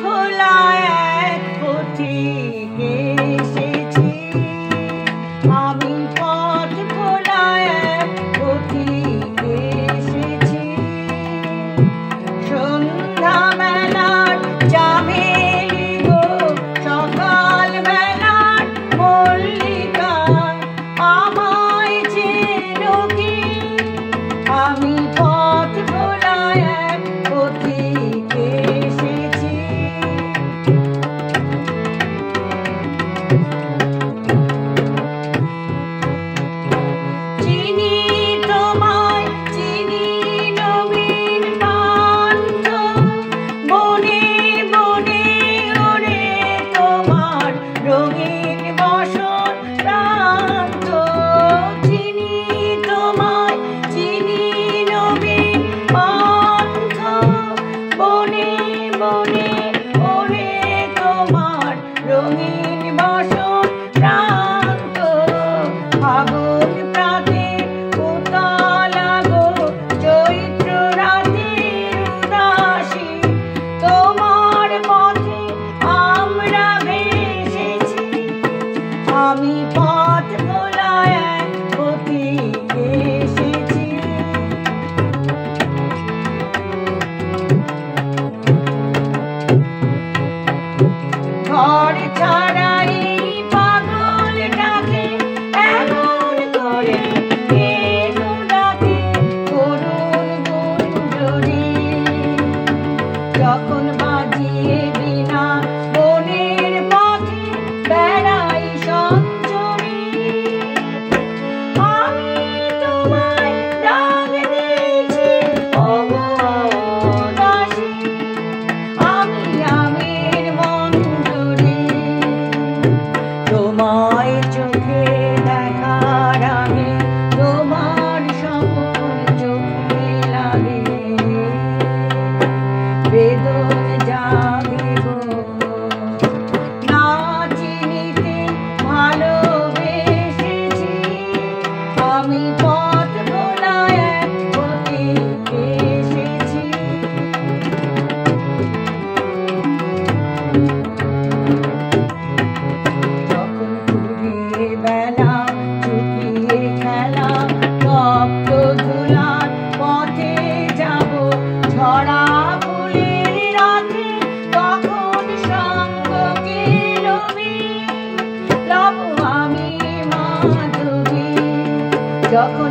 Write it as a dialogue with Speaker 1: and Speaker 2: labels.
Speaker 1: ভোলা এক পথিক এসেছি, আমি পথ ভোলা এক পথিক এসেছি। সন্ধ্যা বেলার চামেলি গো, সকাল বেলার মল্লিকা, আমায় চেনো কি? আমি পথ ভোলা এক পথিক এসেছি। চিনি তোমায়, চিনি নবীন পান্থ, বনে বনে ওরে তোমার রঙিন বসন প্রান্ত। চিনি তোমায়, চিনি নবীন পান্থ, বনে বনে ওরে তোমার রঙিন বসন প্রান্ত। ফাগুন প্রাতে উতলা গো, চৈত্র রাতের উদাসী, তোমার পথে আমরা ভেসেছি। আমি পথ ভোলা এক পথিক এসেছি। ঘর ছাড়াই পাগলটাকে এমন করে কেন ডাকে করুণ গুঞ্জরি? যখন বাজিয়ে বীণা বনের পথে বেড়াই সঞ্চরী, আমি তোমায় ডাক দিয়েছি ওগো দাসী, আমি আমের মঞ্জরি। তোমায় চোখে দেখার আগে তোমার সকল চোখে লাগে বেদন জাগে গো। না চিনিতে ভালোবেসেছি, আমি পথ ভোলা এক পথিক এসেছি। যখন ঘুরিয়ে বেলা চুকিয়ে খেলা, তপ্ত ধুলার পথে যাব ঝরা ফুলের রাতে, তখন সঙ্গ কে রবি লব আমি মাধবী। যখন